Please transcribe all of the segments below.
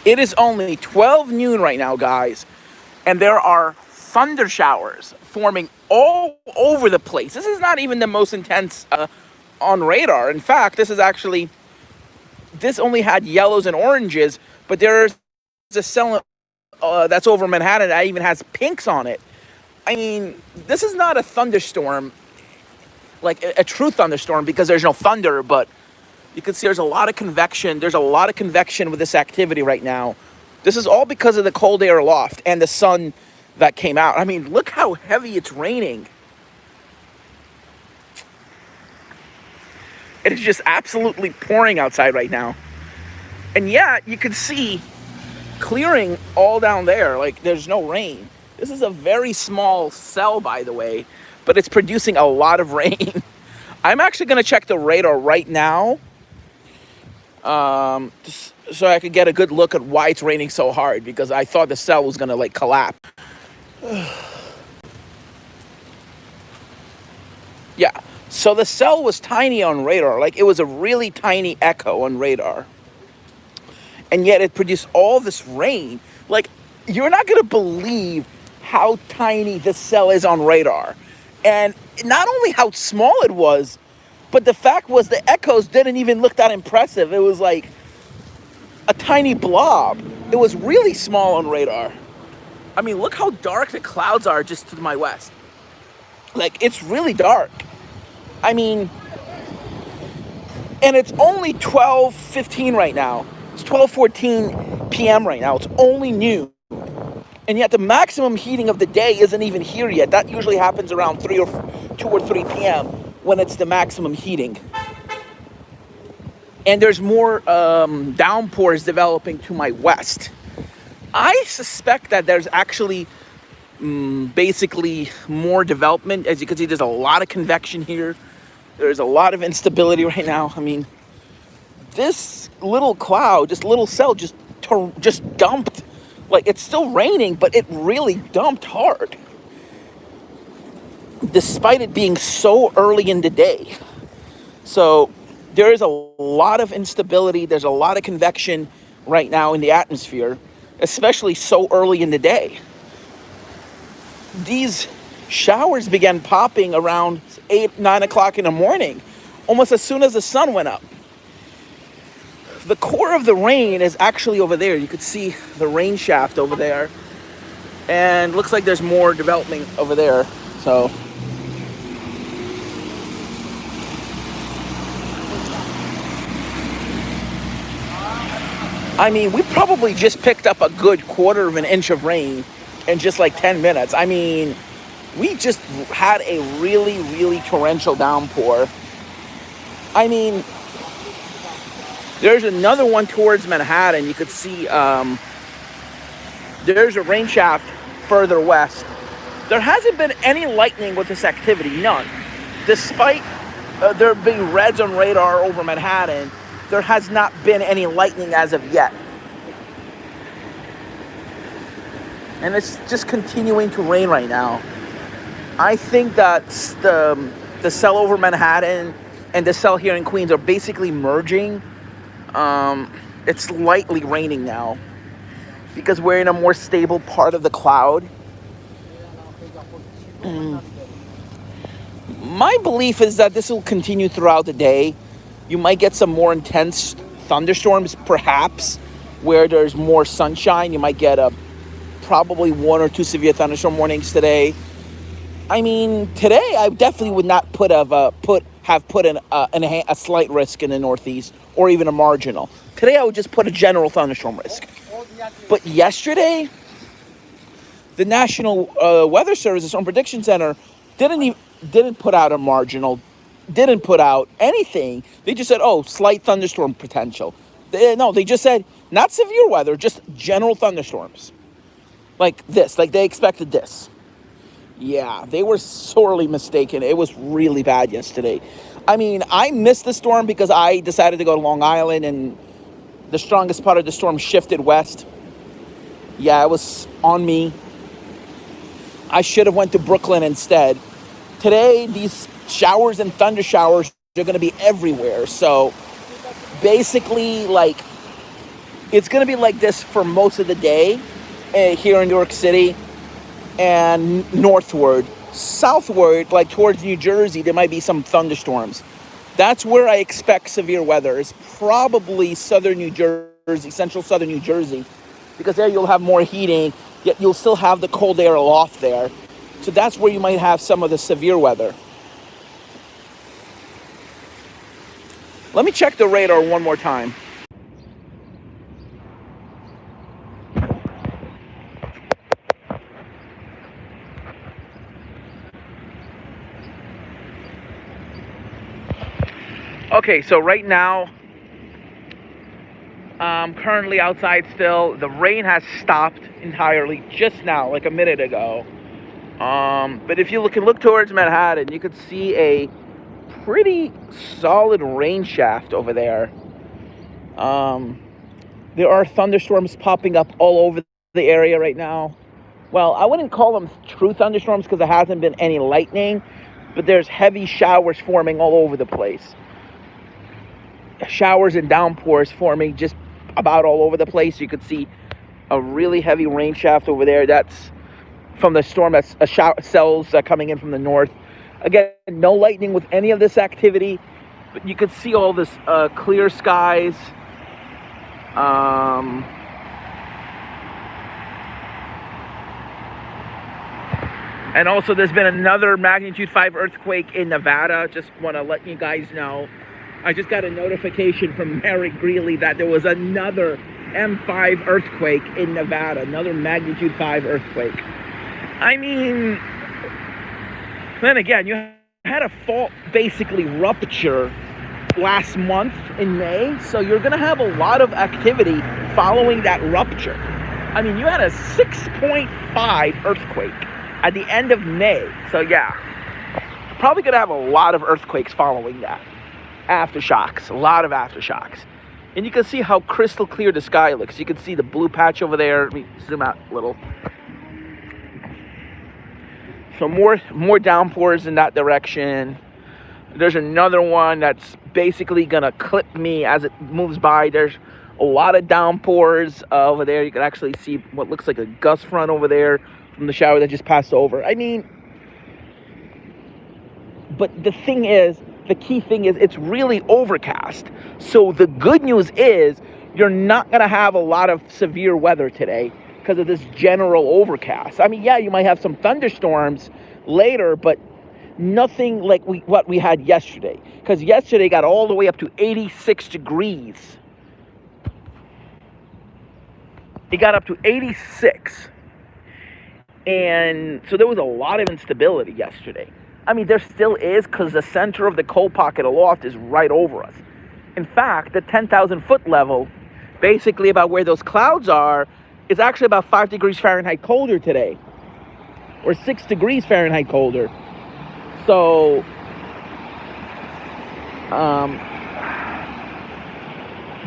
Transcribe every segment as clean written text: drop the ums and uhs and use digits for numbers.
It is only 12 noon right now, guys, and there are thunder showers forming all over the place. This is not even the most intense on radar. In fact, this only had yellows and oranges, but there's a cell that's over Manhattan that even has pinks on it. I mean, this is not a thunderstorm, like a true thunderstorm, because there's no thunder, but you can see there's a lot of convection. There's a lot of convection with this activity right now. This is all because of the cold air aloft and the sun that came out. I mean, look how heavy it's raining. It is just absolutely pouring outside right now. And yeah, you can see clearing all down there. Like, there's no rain. This is a very small cell, by the way, but it's producing a lot of rain. I'm actually going to check the radar right now, so I could get a good look at why it's raining so hard, because I thought the cell was going to like collapse. Yeah, so the cell was tiny on radar. Like, it was a really tiny echo on radar. And yet it produced all this rain. Like, you're not going to believe how tiny this cell is on radar. And not only how small it was, but the fact was the echoes didn't even look that impressive. It was like a tiny blob. It was really small on radar. I mean, look how dark the clouds are just to my west. Like, it's really dark. I mean, and it's only 12:15 right now. It's 12:14 p.m. right now. It's only noon. And yet the maximum heating of the day isn't even here yet. That usually happens around 2 or 3 p.m. when it's the maximum heating. And there's more downpours developing to my west. I suspect that there's actually basically more development. As you can see, there's a lot of convection here. There's a lot of instability right now. I mean, this little cloud, this little cell just dumped. Like, it's still raining, but it really dumped hard, despite it being so early in the day. So there is a lot of instability. There's a lot of convection right now in the atmosphere, especially so early in the day. These showers began popping around 9 o'clock in the morning, almost as soon as the sun went up. The core of the rain is actually over there. You could see the rain shaft over there. And looks like there's more development over there. So I mean, we probably just picked up a good quarter of an inch of rain in just like 10 minutes. I mean, we just had a really, really torrential downpour. I mean, there's another one towards Manhattan. You could see there's a rain shaft further west. There hasn't been any lightning with this activity, none. Despite there being reds on radar over Manhattan, there has not been any lightning as of yet. And it's just continuing to rain right now. I think that the cell over Manhattan and the cell here in Queens are basically merging. It's lightly raining now because we're in a more stable part of the cloud. My belief is that this will continue throughout the day. You might get some more intense thunderstorms, perhaps, where there's more sunshine. You might get probably 1 or 2 severe thunderstorm warnings today. I mean, today I definitely would not have put in a slight risk in the Northeast, or even a marginal. Today I would just put a general thunderstorm risk. But yesterday, the National Weather Service, the Storm Prediction Center, didn't put out a marginal, didn't put out anything. They just said, oh, slight thunderstorm potential. They just said not severe weather, just general thunderstorms. Like this, like they expected this. Yeah, they were sorely mistaken. It was really bad yesterday. I mean, I missed the storm because I decided to go to Long Island, and the strongest part of the storm shifted west. Yeah, it was on me. I should have went to Brooklyn instead. Today, these showers and thunder showers are going to be everywhere. So basically, like, It's going to be like this for most of the day here in New York City and northward. Southward, like towards New Jersey, there might be some thunderstorms. That's where I expect severe weather. Is probably southern New Jersey, central southern New Jersey, because there you'll have more heating, yet you'll still have the cold air aloft there. So that's where you might have some of the severe weather. Let me check the radar one more time. Okay, so right now, I'm currently outside still. The rain has stopped entirely just now, like a minute ago. But if you look towards Manhattan, you could see a pretty solid rain shaft over there. There are thunderstorms popping up all over the area right now. Well, I wouldn't call them true thunderstorms because there hasn't been any lightning, but there's heavy showers forming all over the place. Showers and downpours forming just about all over the place. You could see a really heavy rain shaft over there. That's from the storm that's cells coming in from the north. Again, no lightning with any of this activity, but you could see all this clear skies. And also there's been another magnitude 5 earthquake in Nevada. Just want to let you guys know. I just got a notification from Mary Greeley that there was another M5 earthquake in Nevada, another magnitude 5 earthquake. I mean, then again, you had a fault basically rupture last month in May, so you're going to have a lot of activity following that rupture. I mean, you had a 6.5 earthquake at the end of May, so yeah, probably going to have a lot of earthquakes following that. Aftershocks, a lot of aftershocks. And you can see how crystal clear the sky looks. You can see the blue patch over there. Let me zoom out a little. So more downpours in that direction. There's another one that's basically gonna clip me as it moves by. There's a lot of downpours over there. You can actually see what looks like a gust front over there from the shower that just passed over. I mean, but the key thing is it's really overcast. So the good news is you're not going to have a lot of severe weather today because of this general overcast. I mean, yeah, you might have some thunderstorms later, but nothing like what we had yesterday. Because yesterday got all the way up to 86 degrees. It got up to 86. And so there was a lot of instability yesterday. I mean, there still is, because the center of the cold pocket aloft is right over us. In fact, the 10,000 foot level, basically about where those clouds are, is actually about 5 degrees Fahrenheit colder today, or 6 degrees Fahrenheit colder. So,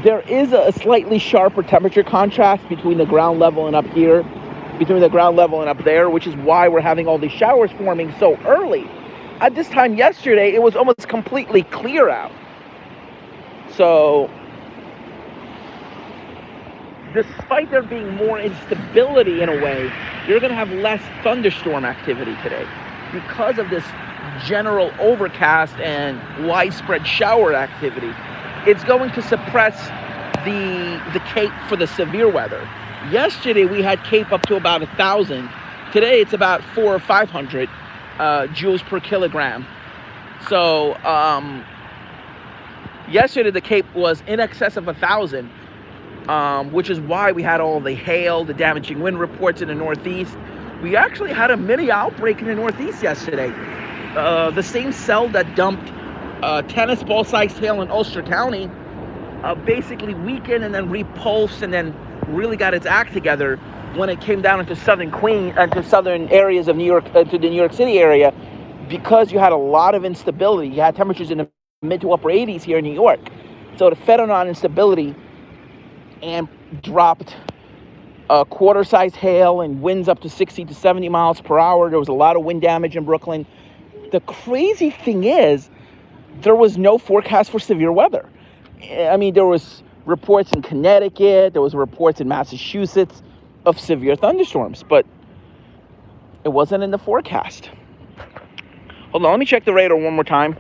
there is a slightly sharper temperature contrast between the ground level and up here, between the ground level and up there, which is why we're having all these showers forming so early. At this time yesterday, it was almost completely clear out. So, despite there being more instability in a way, you're going to have less thunderstorm activity today because of this general overcast and widespread shower activity. It's going to suppress the Cape for the severe weather. Yesterday, we had Cape up to about 1,000. Today, it's about 400 or 500 joules per kilogram. So, yesterday, the Cape was in excess of 1,000, which is why we had all the hail, the damaging wind reports in the Northeast. We actually had a mini outbreak in the Northeast yesterday. The same cell that dumped tennis ball-sized hail in Ulster County basically weakened and then repulsed and then really got its act together when it came down into southern areas of New York, to the New York City area, because you had a lot of instability. You had temperatures in the mid to upper 80s here in New York. So it fed on instability and dropped quarter-sized hail and winds up to 60 to 70 miles per hour. There was a lot of wind damage in Brooklyn. The crazy thing is, there was no forecast for severe weather. I mean, there was reports in Connecticut. There was reports in Massachusetts of severe thunderstorms, but it wasn't in the forecast. Hold on, let me check the radar one more time.